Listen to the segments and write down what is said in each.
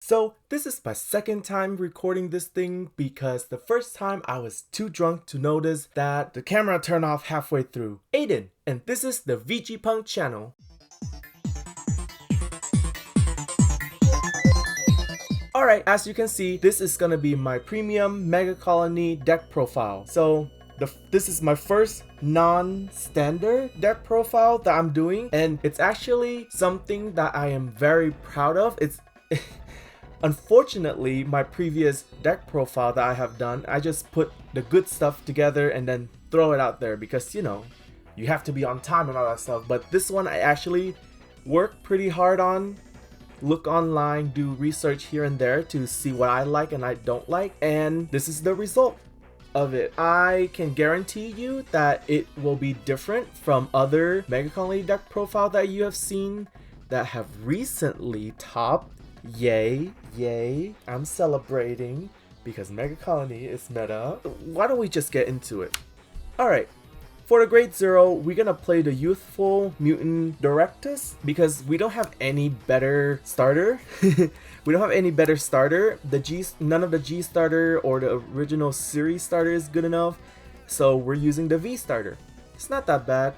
So this is my second time recording this thing because the first time I was too drunk to notice that the camera turned off halfway through. Aiden, and this is the VG Punk channel. Alright, as you can see, this is gonna be my premium Megacolony deck profile. So this is my first non-standard deck profile that I'm doing, and it's actually something that I am very proud of. It's Unfortunately, my previous deck profile that I have done, I just put the good stuff together and then throw it out there because, you have to be on time and all that stuff. But this one I actually work pretty hard on, look online, do research here and there to see what I like and I don't like, and this is the result of it. I can guarantee you that it will be different from other Megacolony deck profile that you have seen that have recently topped. Yay, yay, I'm celebrating because Megacolony is meta. Why don't we just get into it? Alright, for the grade 0, we're gonna play the youthful mutant Directus because we don't have any better starter. We don't have any better starter. None of the G starter or the original series starter is good enough, so we're using the V starter. It's not that bad.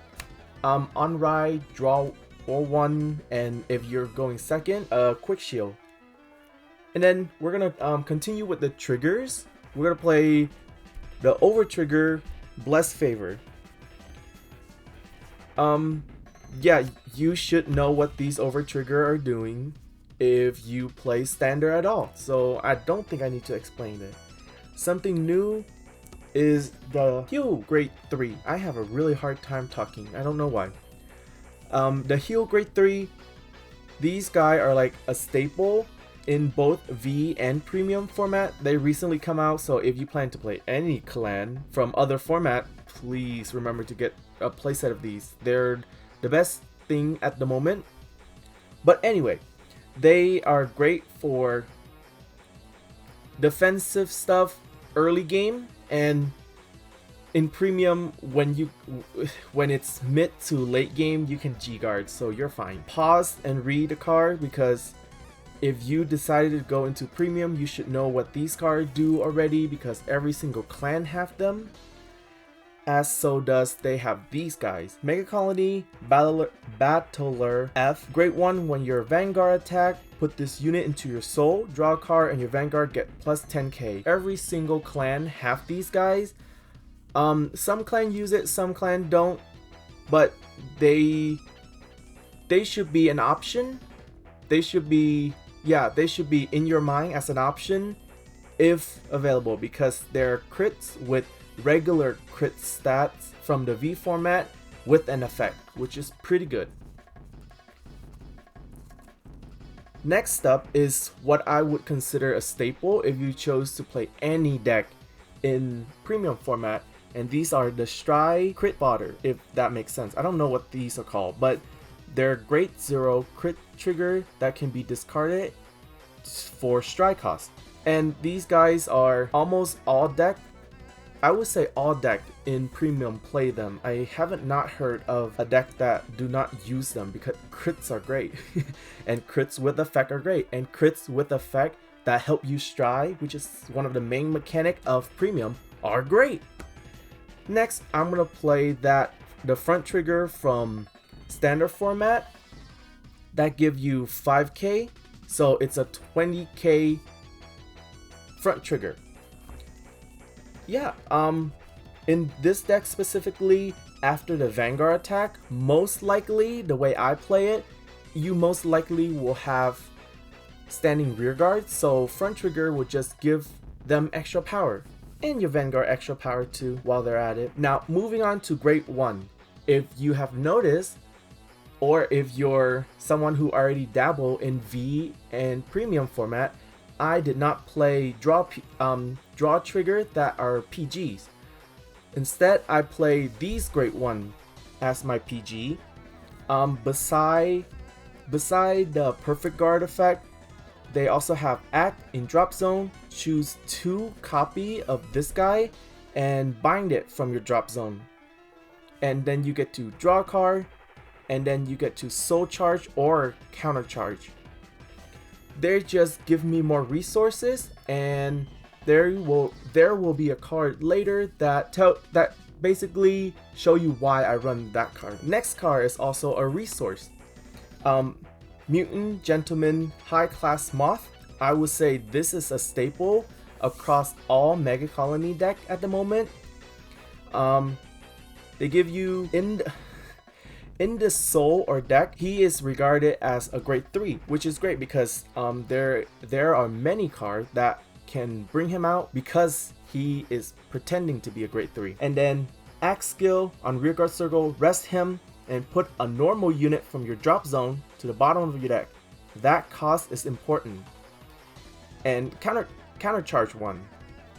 On ride, draw or 1, and if you're going second, quick shield. And then we're gonna continue with the triggers. We're gonna play the over trigger Blessed Favor. Yeah, you should know what these over trigger are doing if you play standard at all, so I don't think I need to explain it. Something new is the heal grade 3. I have a really hard time talking, I don't know why. The heal grade 3, these guys are like a staple in both V and premium format. They recently come out, so if you plan to play any clan from other format, please remember to get a playset of these. They're the best thing at the moment. But anyway, they are great for defensive stuff early game, and in premium, when it's mid to late game, you can G-guard, so you're fine. Pause and read the card, because if you decided to go into premium, you should know what these cards do already, because every single clan have them. As so does they have these guys. Megacolony, Battler F. Grade 1, when your Vanguard attack, put this unit into your soul, draw a card, and your Vanguard get plus 10k. Every single clan have these guys. Some clan use it, some clan don't, but they should be an option. They should be in your mind as an option if available, because they're crits with regular crit stats from the V format with an effect, which is pretty good. Next up is what I would consider a staple if you chose to play any deck in premium format, and these are the Stry Crit Fodder, if that makes sense. I don't know what these are called, but they're grade 0 crit trigger that can be discarded for Stry cost. And these guys are almost all deck. I would say all deck in premium play them. I haven't not heard of a deck that do not use them, because crits are great. And crits with effect are great. And crits with effect that help you Stry, which is one of the main mechanic of premium, are great. Next, I'm gonna play the front trigger from standard format that give you 5k, so it's a 20k front trigger. Yeah, in this deck specifically, after the Vanguard attack, most likely, the way I play it, you most likely will have standing rear guard, so front trigger will just give them extra power, and your Vanguard extra power too while they're at it. Now, moving on to grade 1. If you have noticed, or if you're someone who already dabble in V and premium format, I did not play draw trigger that are PGs. Instead, I play these grade 1 as my PG. Beside the perfect guard effect, they also have act in drop zone. Choose 2 copy of this guy and bind it from your drop zone, and then you get to draw a card, and then you get to soul charge or counter charge. they just give me more resources, and there will be a card later that basically show you why I run that card. Next card is also a resource. Mutant Gentleman High Class Moth. I would say this is a staple across all Megacolony deck at the moment. They give you in the soul or deck, he is regarded as a grade 3, which is great because there are many cards that can bring him out because he is pretending to be a grade 3. And then axe skill on rearguard circle, rest him and put a normal unit from your drop zone to the bottom of your deck. That cost is important. And counter charge 1,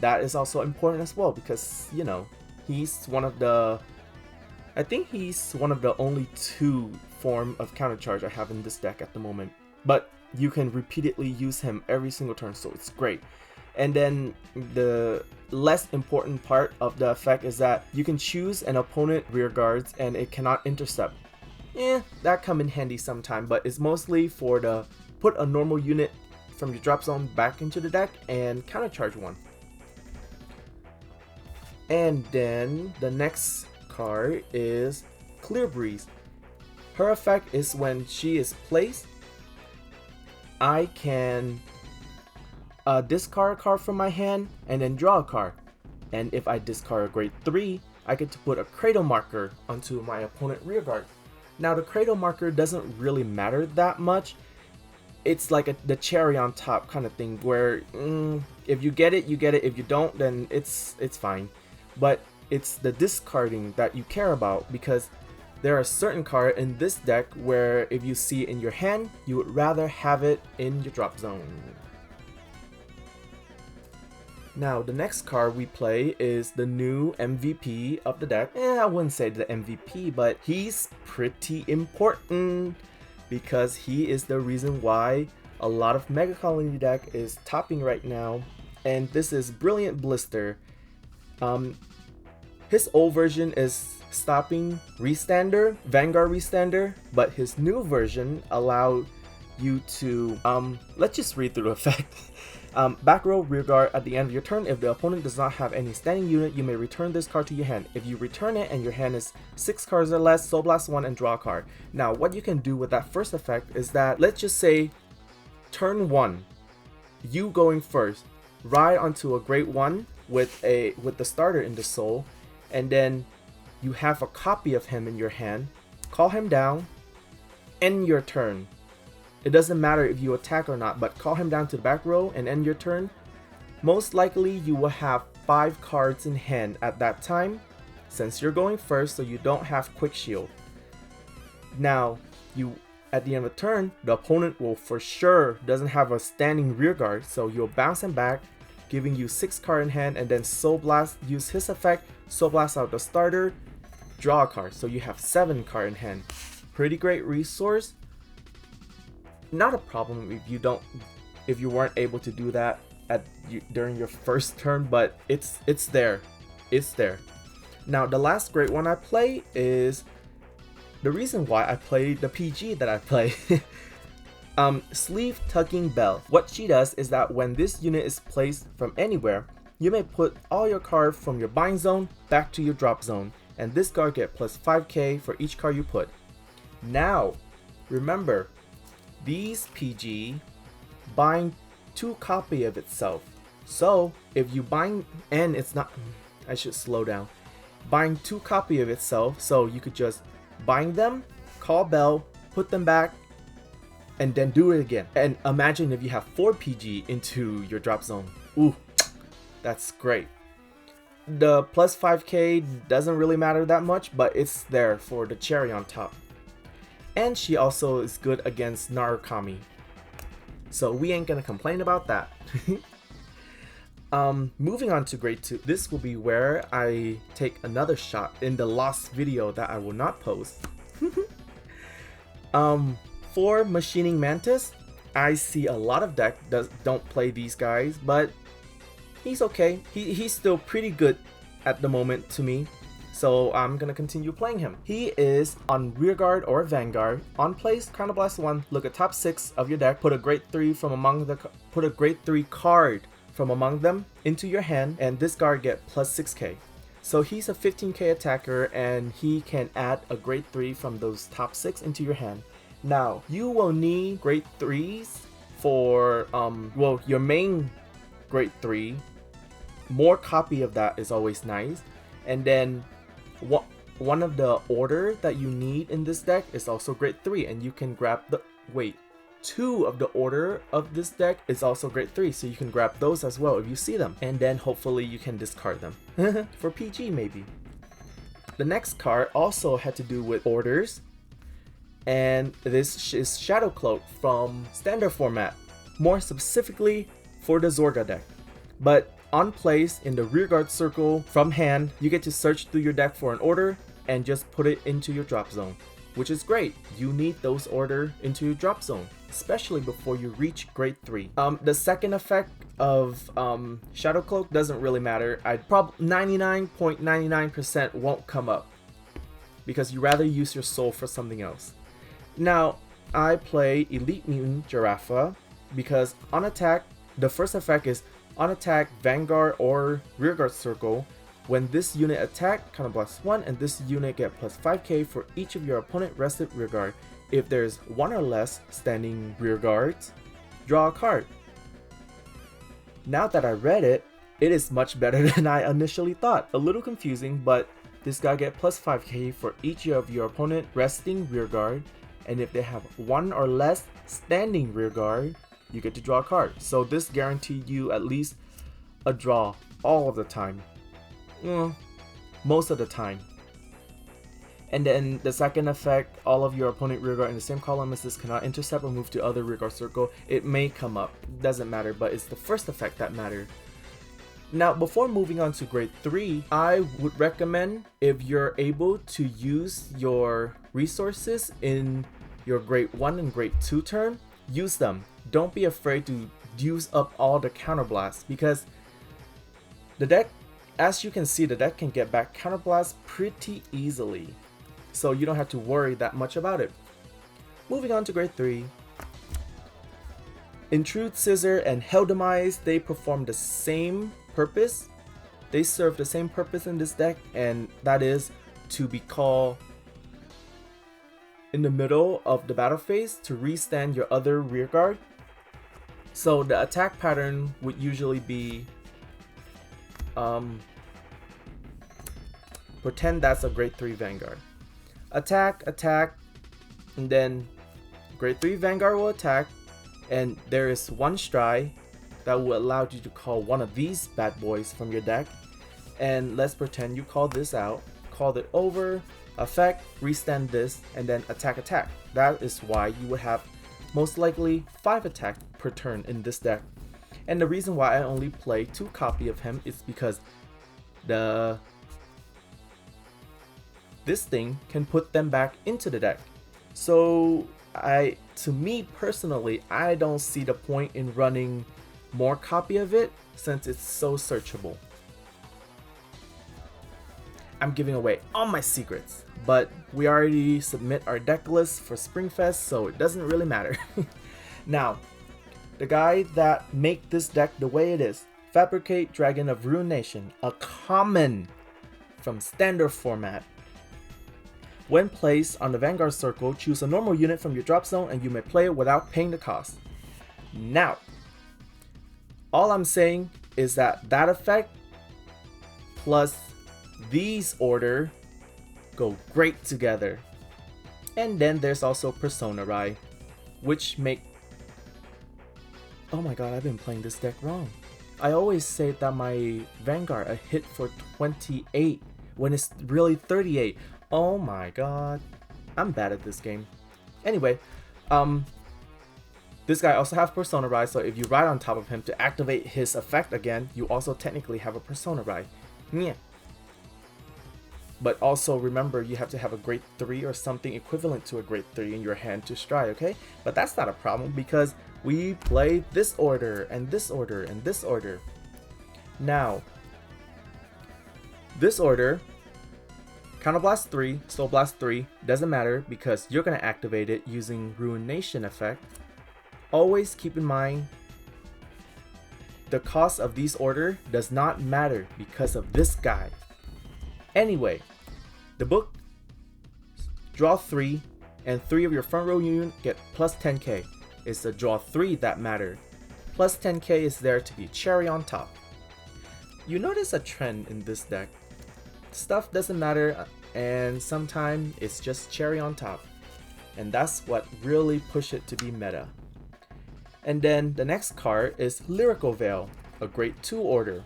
that is also important as well because, you know, he's one of the, I think he's one of the only 2 form of counter charge I have in this deck at the moment, but you can repeatedly use him every single turn, so it's great. And then the less important part of the effect is that you can choose an opponent rear guards and it cannot intercept. That come in handy sometime, but it's mostly for the put a normal unit from your drop zone back into the deck and counter charge 1. And then the next card is Clear Breeze. Her effect is when she is placed, I can discard a card from my hand and then draw a card. And if I discard a grade 3, I get to put a cradle marker onto my opponent rear guard. Now the cradle marker doesn't really matter that much. It's like the cherry on top kind of thing where if you get it, you get it. If you don't, then it's fine. But it's the discarding that you care about because there are certain cards in this deck where if you see it in your hand, you would rather have it in your drop zone. Now the next card we play is the new MVP of the deck. I wouldn't say the MVP, but he's pretty important because he is the reason why a lot of Megacolony deck is topping right now, and this is Brilliant Blister. His old version is stopping Restander, Vanguard Restander, but his new version allowed you to, let's just read through the effect. Back row rear guard at the end of your turn. If the opponent does not have any standing unit, you may return this card to your hand. If you return it and your hand is 6 cards or less, Soul Blast 1 and draw a card. Now what you can do with that first effect is that, let's just say turn 1, you going first, ride onto a grade 1 with the starter in the soul, and then you have a copy of him in your hand, call him down, end your turn. It doesn't matter if you attack or not, but call him down to the back row and end your turn. Most likely you will have 5 cards in hand at that time, since you're going first, so you don't have quick shield. Now, at the end of the turn, the opponent will for sure doesn't have a standing rear guard, so you'll bounce him back, giving you 6 cards in hand, and then Soul Blast, use his effect, Soul Blast out the starter, draw a card, so you have 7 cards in hand. Pretty great resource. Not a problem if you weren't able to do that during your first turn, but it's there. Now the last great one I play is the reason why I play the PG that I play. Sleeve Tucking Bell. What she does is that when this unit is placed from anywhere, you may put all your cards from your bind zone back to your drop zone, and this card get plus 5k for each card you put. Now remember, these PG bind 2 copies of itself. So if you bind, and it's not, I should slow down, bind 2 copies of itself, so you could just bind them, call Bell, put them back, and then do it again. And imagine if you have 4 PG into your drop zone. Ooh, that's great. The plus 5k doesn't really matter that much, but it's there for the cherry on top. And she also is good against Narukami, so we ain't gonna complain about that. Moving on to grade 2. This will be where I take another shot in the lost video that I will not post. For Machining Mantis, I see a lot of decks don't play these guys, but he's okay. He's still pretty good at the moment to me. So I'm gonna continue playing him. He is on rearguard or vanguard. On place, Counterblast 1, look at top 6 of your deck, put a grade 3 card from among them into your hand, and this guard get plus 6k. So he's a 15k attacker, and he can add a grade 3 from those top 6 into your hand. Now, you will need grade 3s for, well, your main grade 3. More copy of that is always nice. And then one of the order that you need in this deck is also grade 3, and you can grab the, wait, 2 of the order of this deck is also grade 3, so you can grab those as well if you see them, and then hopefully you can discard them for PG maybe. The next card also had to do with orders, and this is Shadow Cloak from standard format, more specifically for the Zorga deck. But on place in the rearguard circle from hand, you get to search through your deck for an order and just put it into your drop zone, which is great. You need those order into your drop zone, especially before you reach grade 3. The second effect of Shadow Cloak doesn't really matter. I'd probably 99.99% won't come up because you rather use your soul for something else. Now, I play Elite Mutant Giraffe because on attack, the first effect is on attack, vanguard or rearguard circle. When this unit attack, Counterblast 1, and this unit get plus 5k for each of your opponent rested rearguard. If there's one or less standing rearguards, draw a card. Now that I read it, it is much better than I initially thought. A little confusing, but this guy get plus 5k for each of your opponent resting rearguard, and if they have one or less standing rearguard, you get to draw a card. So this guarantees you at least a draw all of the time. Most of the time. And then the second effect, all of your opponent rearguard in the same column as this cannot intercept or move to other rearguard circle. It may come up, doesn't matter, but it's the first effect that matters. Now, before moving on to grade 3, I would recommend, if you're able to use your resources in your grade 1 and grade 2 turn, use them. Don't be afraid to use up all the counterblast, because the deck, as you can see, the deck can get back counterblast pretty easily. So you don't have to worry that much about it. Moving on to grade 3. Intrude, Scissor, and Hell Demise, they perform the same purpose. They serve the same purpose in this deck, and that is to be called in the middle of the battle phase to restand your other rearguard. So the attack pattern would usually be pretend that's a grade 3 Vanguard. Attack, attack, and then grade 3 Vanguard will attack, and there is one stride that will allow you to call one of these bad boys from your deck. And let's pretend you call this out, called it over, effect, restand this, and then attack, attack. That is why you would have most likely 5 attack per turn in this deck. And the reason why I only play 2 copy of him is because this thing can put them back into the deck. So to me personally, I don't see the point in running more copy of it since it's so searchable. I'm giving away all my secrets, but we already submit our deck list for Springfest, so it doesn't really matter. Now, the guy that make this deck the way it is, Fabricate Dragon of Ruination, a common from standard format. When placed on the Vanguard circle, choose a normal unit from your drop zone and you may play it without paying the cost. Now, all I'm saying is that that effect plus these order go great together. And then there's also Persona Rai, which make... Oh my god, I've been playing this deck wrong. I always say that my Vanguard a hit for 28 when it's really 38. Oh my god, I'm bad at this game. Anyway, this guy also has Persona Rai, so if you ride on top of him to activate his effect again, you also technically have a Persona Rai. Yeah. But also remember, you have to have a grade 3 or something equivalent to a grade 3 in your hand to stride, okay? But that's not a problem because we play this order and this order and this order. Now, this order Counterblast 3, Soul Blast 3, doesn't matter because you're going to activate it using Ruination effect. Always keep in mind, the cost of these order does not matter because of this guy. Anyway, the book, draw 3, and 3 of your front row unit get plus 10k. It's the draw 3 that matter. Plus 10k is there to be cherry on top. You notice a trend in this deck. Stuff doesn't matter, and sometimes it's just cherry on top. And that's what really pushed it to be meta. And then the next card is Lyrical Veil, a grade 2 order.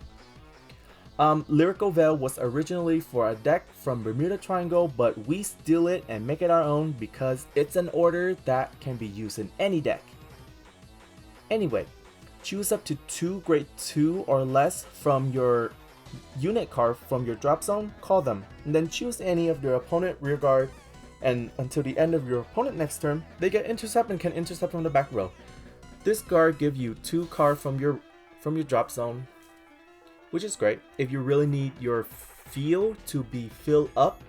Lyrical Veil was originally for a deck from Bermuda Triangle, but we steal it and make it our own because it's an order that can be used in any deck. Anyway, choose up to 2 grade 2 or less from your unit card from your drop zone, call them, and then choose any of your opponent rear guard, and until the end of your opponent next turn, they get intercept and can intercept from the back row. This card gives you 2 cards from your drop zone, which is great. If you really need your field to be filled up,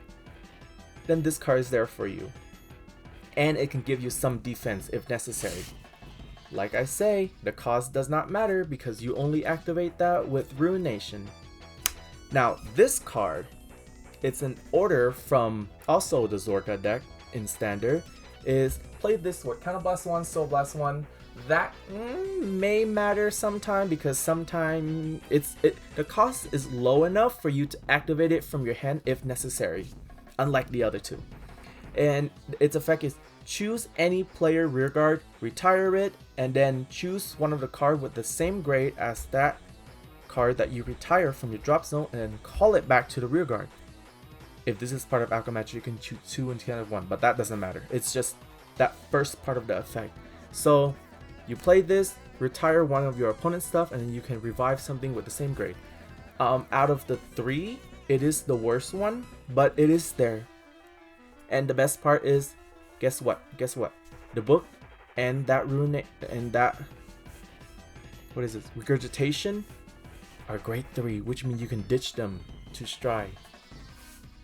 then this card is there for you. And it can give you some defense if necessary. Like I say, the cost does not matter because you only activate that with Ruination. Now this card, it's an order from also the Zorka deck in standard, is play this sword, Counterblast 1, Soul Blast 1. That may matter sometime because sometimes the cost is low enough for you to activate it from your hand if necessary, unlike the other two. And its effect is choose any player rearguard, retire it, and then choose one of the cards with the same grade as that card that you retire from your drop zone and then call it back to the rearguard. If this is part of Alchemagic, you can choose 2 instead of 1, but that doesn't matter. It's just that first part of the effect. So you play this, retire one of your opponent's stuff, and then you can revive something with the same grade. Out of the 3, it is the worst one, but it is there. And the best part is, guess what? The book and that what is this? Regurgitation are grade 3, which means you can ditch them to stride.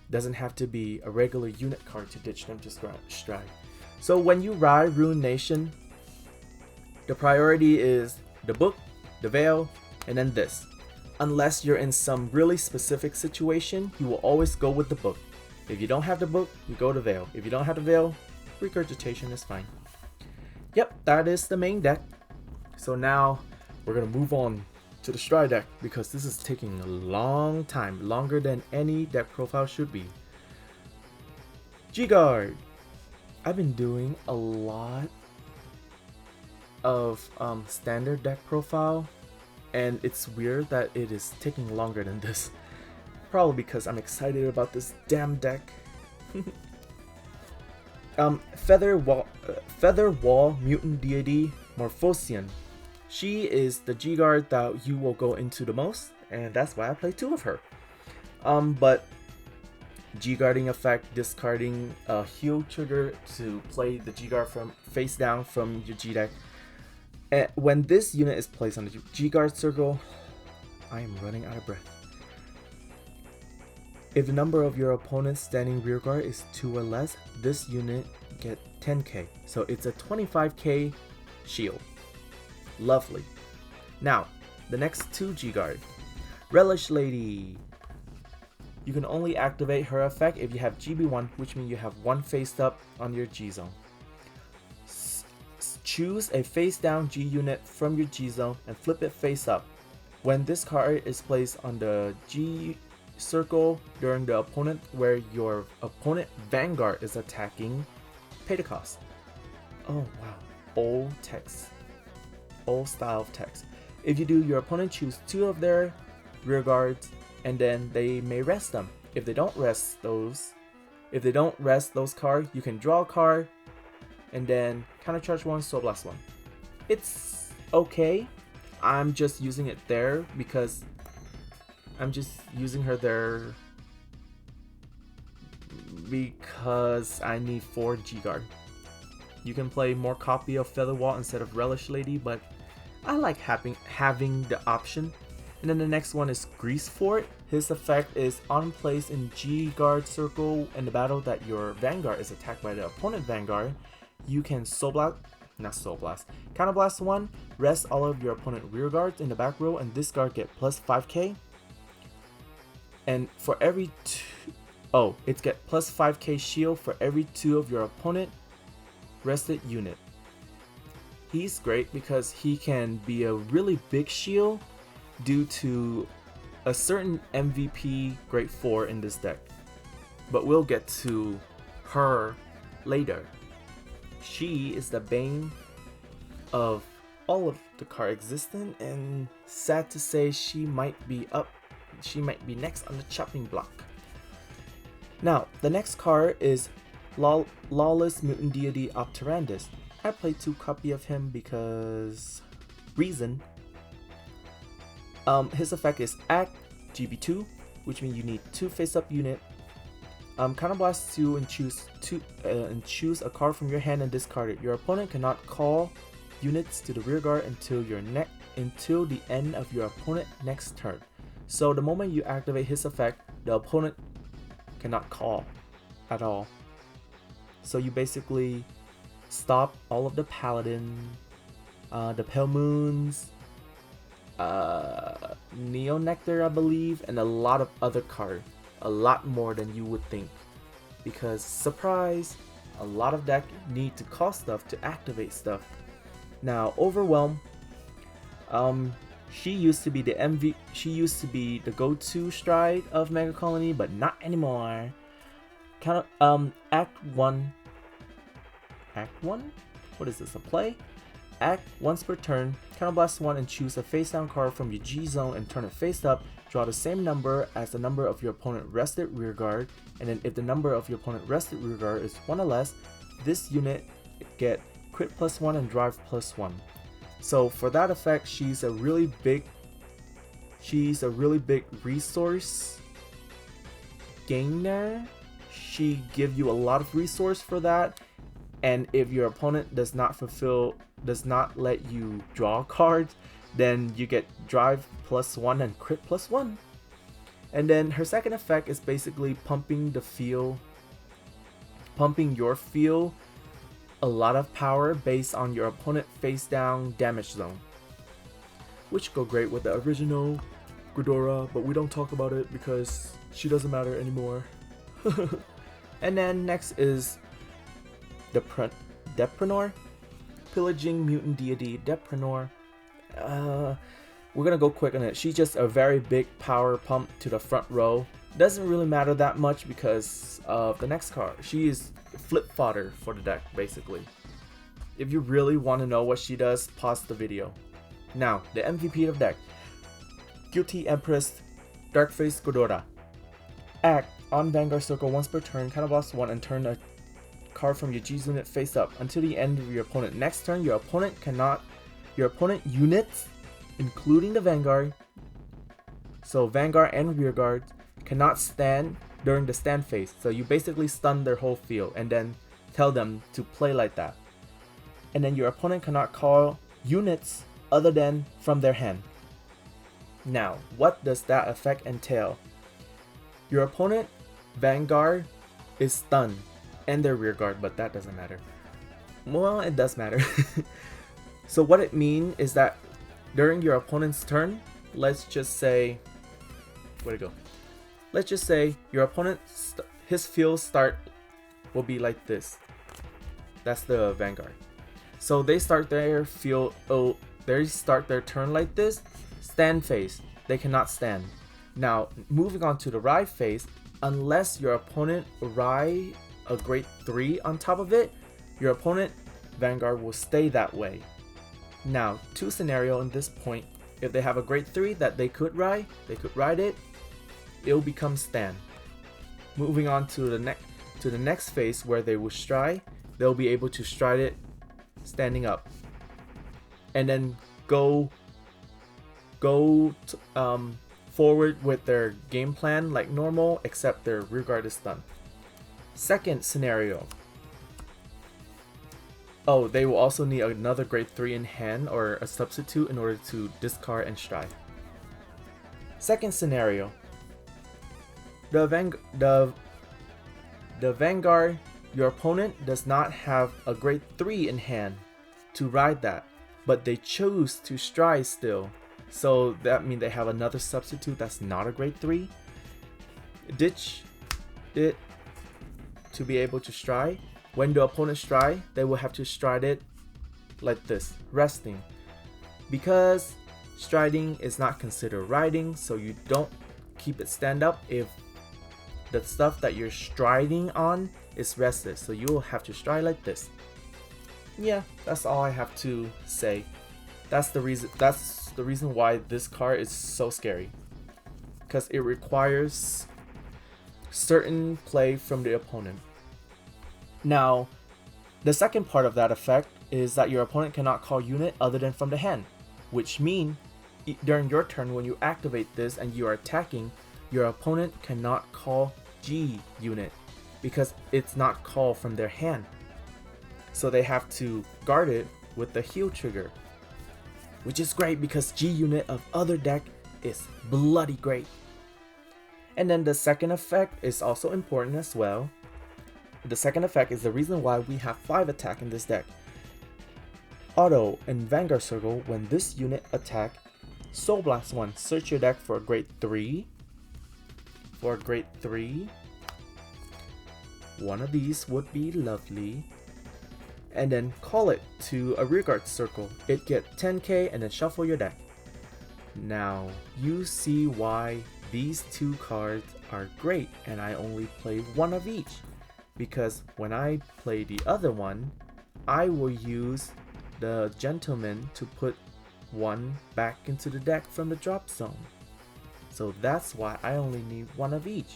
Doesn't have to be a regular unit card to ditch them to stride. So when you ride Ruination, the priority is the book, the veil, and then this. Unless you're in some really specific situation, you will always go with the book. If you don't have the book, you go to veil. If you don't have the veil, Regurgitation is fine. Yep, that is the main deck. So now we're gonna move on to the Stride deck because this is taking a long time, longer than any deck profile should be. G-Guard. I've been doing a lot of standard deck profile, and it's weird that it is taking longer than this. Probably because I'm excited about this damn deck. Feather Wall Mutant Deity Morphosian. She is the G-Guard that you will go into the most, and that's why I play 2 of her. But G-Guarding effect, discarding a heal trigger to play the G-Guard from face down from your G-Deck. And when this unit is placed on the G-Guard circle, I am running out of breath. If the number of your opponent's standing rearguard is 2 or less, this unit get 10k. So it's a 25k shield. Lovely. Now, the next 2 G-Guard. Relish Lady. You can only activate her effect if you have GB1, which means you have 1 face up on your G zone. Choose a face down G unit from your G zone and flip it face up. When this card is placed on the G circle during the opponent where your opponent Vanguard is attacking, pay the cost. Oh wow, old text. Old style of text. If you do, your opponent choose 2 of their rear guards and then they may rest them. If they don't rest those cards, you can draw a card and then counter charge 1, Soul Blast 1. It's okay. I'm just using it there because I'm just using her there because I need 4 G-Guard. You can play more copy of Featherwall instead of Relish Lady, but I like having the option. And then the next one is Grease Fort. His effect is on place in G guard circle in the battle that your Vanguard is attacked by the opponent Vanguard. You can Counterblast 1, rest all of your opponent rear guards in the back row, and this guard get plus 5k. And for every it's get plus 5k shield for every 2 of your opponent rested unit. He's great because he can be a really big shield due to a certain MVP grade 4 in this deck. But we'll get to her later. She is the bane of all of the card existent, and sad to say she might be next on the chopping block. Now, the next card is Lawless Mutant Deity Opterandus. I played 2 copies of him because reason. His effect is Act GB2, which means you need 2 face-up unit. Counterblast 2 and choose a card from your hand and discard it. Your opponent cannot call units to the rear guard until the end of your opponent next turn. So the moment you activate his effect, the opponent cannot call at all. So you basically stop all of the Paladin, the Pale Moons, Neo Nectar, I believe, and a lot of other cards. A lot more than you would think. Because, surprise, a lot of decks need to cost stuff to activate stuff. Now, Overwhelm, she used to be the go-to stride of Megacolony, but not anymore. Act 1? What is this, a play? Act once per turn, Counterblast 1 and choose a face-down card from your G zone and turn it face-up. Draw the same number as the number of your opponent rested rear guard, and then if the number of your opponent rested rear guard is 1 or less, this unit get crit +1 and drive +1. So for that effect, she's a really big resource gainer. She give you a lot of resource for that, and if your opponent does not let you draw cards, then you get drive +1 and crit +1. And then her second effect is basically pumping your field a lot of power based on your opponent face down damage zone, which go great with the original Ghidorah, but we don't talk about it because she doesn't matter anymore. And then next is Deprenor, Pillaging Mutant Deity Deprenor. We're gonna go quick on it. She's just a very big power pump to the front row. Doesn't really matter that much because of the next card. She is flip fodder for the deck, basically. If you really want to know what she does, pause the video. Now, the MVP of the deck. Guilty Empress, Darkface Ghidorah. Act on Vanguard Circle once per turn, Counterblast 1 and turn a card from your G unit face up. Until the end of your opponent next turn, your opponent units, including the Vanguard, so Vanguard and rear guard, cannot stand during the stand phase. So you basically stun their whole field and then tell them to play like that. And then your opponent cannot call units other than from their hand. Now, what does that effect entail? Your opponent Vanguard is stunned and their rear guard, but that doesn't matter. Well, it does matter. So what it means is that during your opponent's turn, let's just say, where'd it go? Let's just say your opponent, his field start will be like this. That's the Vanguard. So they start their field, they start their turn like this. Stand phase, they cannot stand. Now, moving on to the ride phase, unless your opponent ride a grade 3 on top of it, your opponent Vanguard will stay that way. Now, 2 scenario in this point. If they have a grade 3 that they could ride it. It'll become stand. Moving on to the next phase where they will stride, they'll be able to stride it standing up, and then go forward with their game plan like normal, except their rear guard is stunned. Second scenario. Oh, they will also need another grade 3 in hand or a substitute in order to discard and stride. Second scenario. the Vanguard, your opponent does not have a grade 3 in hand to ride that, but they choose to stride still. So that means they have another substitute that's not a grade 3. Ditch it to be able to stride. When the opponent stride, they will have to stride it like this, resting. Because striding is not considered riding, so you don't keep it stand up if the stuff that you're striding on is rested. So you will have to stride like this. Yeah, that's all I have to say. That's the reason why this card is so scary. Because it requires certain play from the opponent. Now, the second part of that effect is that your opponent cannot call unit other than from the hand, which means during your turn when you activate this and you are attacking, your opponent cannot call G unit because it's not called from their hand. So they have to guard it with the heal trigger, which is great because G unit of other deck is bloody great. And then the second effect is also important as well. The second effect is the reason why we have 5 attack in this deck. Auto in Vanguard Circle, when this unit attack, Soul Blast 1, search your deck for a grade 3. For a grade 3. One of these would be lovely. And then call it to a rearguard circle. It get 10k and then shuffle your deck. Now, you see why these two cards are great and I only play one of each. Because when I play the other one, I will use the Gentleman to put one back into the deck from the drop zone. So that's why I only need one of each.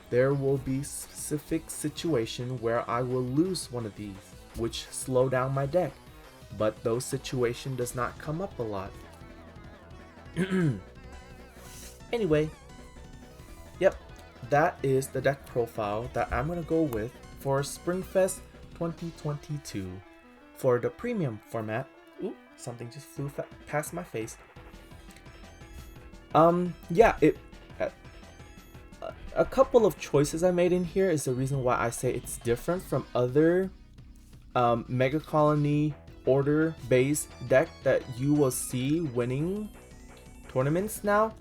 There will be specific situation where I will lose one of these, which slow down my deck, but those situation does not come up a lot. Anyway, yep, that is the deck profile that I'm gonna go with for Springfest 2022. For the premium format, ooh, something just flew past my face. Yeah, a couple of choices I made in here is the reason why I say it's different from other Megacolony order based deck that you will see winning tournaments now.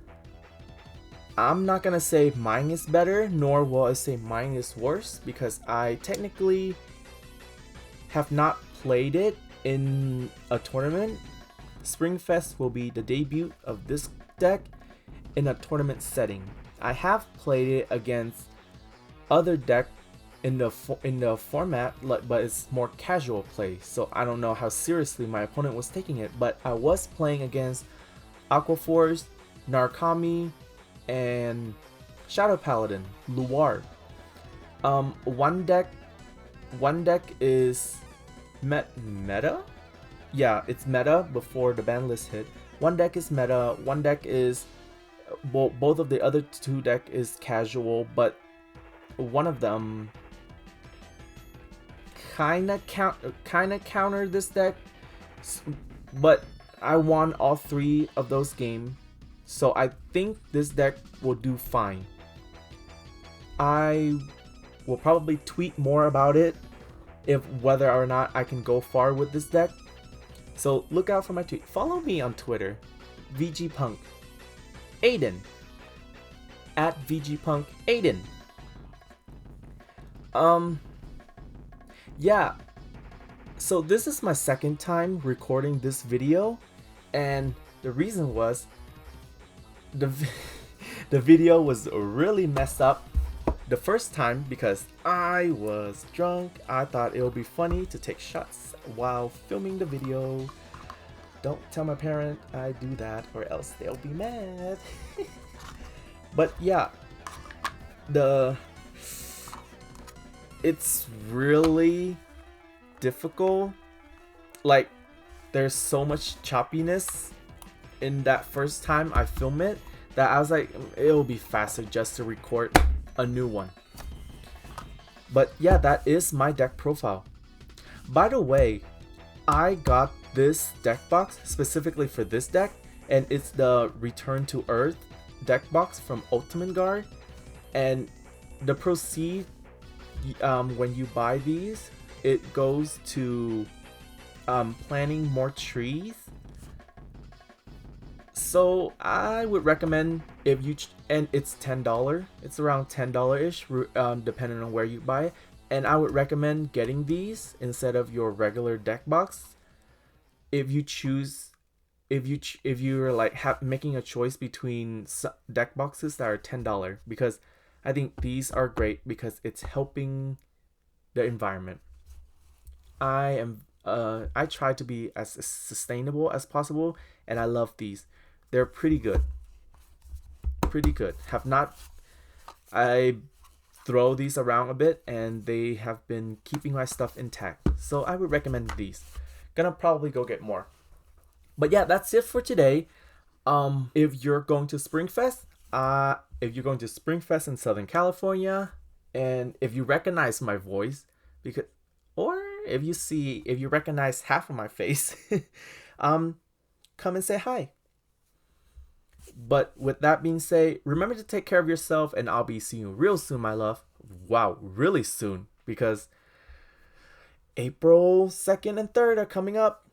I'm not gonna say mine is better, nor will I say mine is worse, because I technically have not played it in a tournament. Springfest will be the debut of this deck in a tournament setting. I have played it against other deck in the format, but it's more casual play, so I don't know how seriously my opponent was taking it. But I was playing against Aquaforce, Narukami, and Shadow Paladin, Luar. One deck is meta? Yeah, it's meta before the ban list hit. One deck is meta, one deck is both of the other two deck is casual, but one of them kinda counter this deck, but I won all 3 of those games, so I think this deck will do fine. I will probably tweet more about it if whether or not I can go far with this deck, so look out for my tweet. Follow me on Twitter, VGPunk Aiden, at VGPunk Aiden. Yeah, so this is my second time recording this video, and the reason was the video was really messed up the first time because I was drunk. I thought it would be funny to take shots while filming the video. Don't tell my parent I do that or else they'll be mad. But yeah, it's really difficult. Like, there's so much choppiness in that first time I film it that I was like, it'll be faster just to record a new one. But yeah, that is my deck profile. By the way, I got this deck box specifically for this deck, and it's the Return to Earth deck box from Ultimate Guard. And the proceed, when you buy these, it goes to planting more trees. So I would recommend, if you and it's $10, it's around $10 ish, depending on where you buy it. And I would recommend getting these instead of your regular deck box if you choose, if you're like making a choice between deck boxes that are $10, because I think these are great because it's helping the environment. I try to be as sustainable as possible, and I love these. They're pretty good. Pretty good. Have not I throw these around a bit, and they have been keeping my stuff intact. So I would recommend these. Gonna probably go get more. But yeah, that's it for today. If you're going to Springfest, in Southern California, and if you recognize my voice, because, or if you recognize half of my face, come and say hi. But with that being said, remember to take care of yourself, and I'll be seeing you real soon, my love. Wow, really soon, because April 2nd and 3rd are coming up.